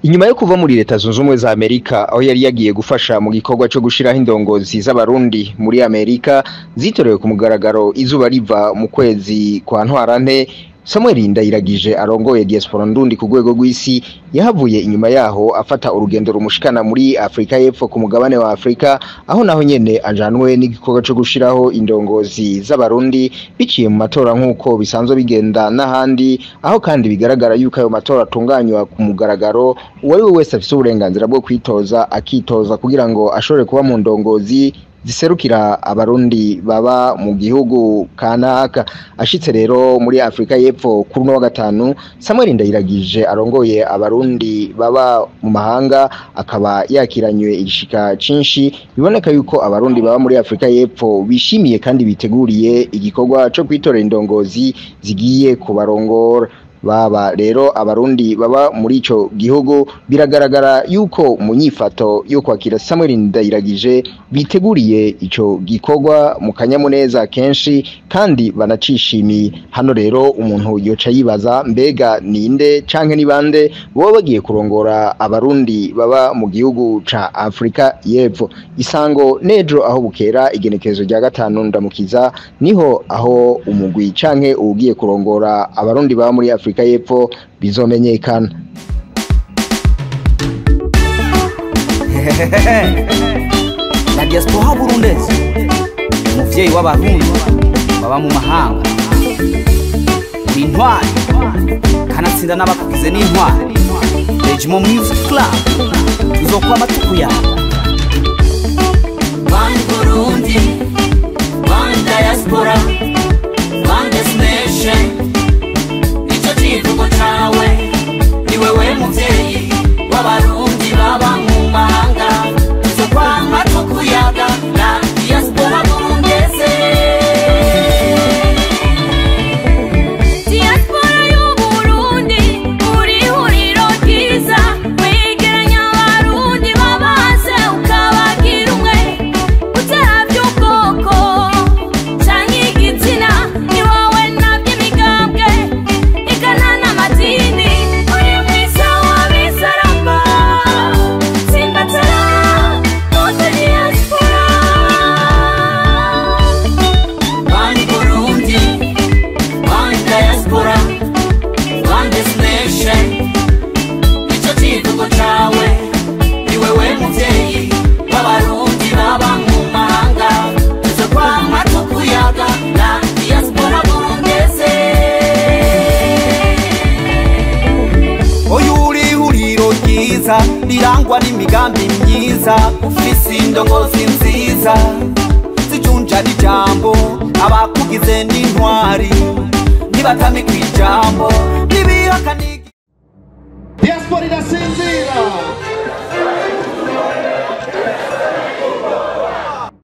Inyuma yo kuva muri leta zunze ubumwe za Amerika aho yari yagiye gufasha mu gikorwa cyo gushiraho indongozi z'abarundi muri Amerika zitorewe ku mugaragaro izuba riva mu kwezi kwa Ntwarante, Samuel Ndayiragije arongoye diaspora ndundi ku rwego rw'isi yahavuye inyuma yaho afata urugendo rumushikana muri Afrika y'Epfo ku mugabane wa Afrika, aho naho nyene ajanwe n'igikorwa cyo gushiraho indongozi z'abarundi biciye mu matora nk'uko bisanzwe bigenda n'ahandi, aho kandi bigaragara yuko ayo matora atunganywa ku mugaragaro uwari wese afise uburenganzira bwo kwitoza akitoza kugira ngo ashobore kuba mu ndongozi ziserukira abarundi baba mu gihugu kanaka. Ashitse rero muri Afrika y'Epfo kuri no wa gatanu, Samuel Ndayiragije arongoye abarundi baba mu mahanga akaba yakiranywe igishika cinshi, biboneka yuko abarundi baba muri Afrika y'Epfo bishimiye kandi biteguriye igikorwa cyo kwitorera indongozi zigiye kubarongora. Baba rero abarundi baba muri ico gihugu biragaragara yuko mu nyifato yo kwakira Samuel Ndayiragije biteguriye ico gikorwa mu kanyamuneza kenshi kandi banacishimiye. Hano rero umuntu yoca yibaza mbega ninde canke ni bande bo bagiye kurongora abarundi baba mu gihugu ca Afrika y'Epfo. Isango nejo aho bukera igenekerezo rya gatanu ndamukiza niho aho umugwi canke ugiye kurongora abarundi baba muri Afrika y'Epfo bizomenyekana. La diaspora burundese, umuvyeyi w'abarundi baba mu mahanga, intwari kanatsinda n'abakugize n'intwari. Regimo Music Club tuzokwama tukuyanga. One Burundi, one diaspora, one destination. Ikivugo cawe ni wewe muvyeyi w'abarundi baba mu mahanga, tuzokwama tukuyaga na diaspora burundese. Diaspora y'Uburundi uri huriro ryiza, wegeranya abarundi babase ukabagira umwe, utaravye ubwoko canke igitsina, ni wowe navyo imigambwe ikanana madini, uri mwiza w'abisaramba simbatara mose diaspora. One Burundi, one diaspora, one destination. Ico kivugo cawe ni wewe muvyeyi w'abarundi baba mu mahanga, tuzokwama tukuyaga na diaspora burundese. Oyuri huriro ryiza rirangwa n'imigambi myiza, ufise indongozi nziza zijunja n'ijambo, abakugize n'intwari ntibatame kw'ijambo, ntibihakane. Diaspora irasinzira.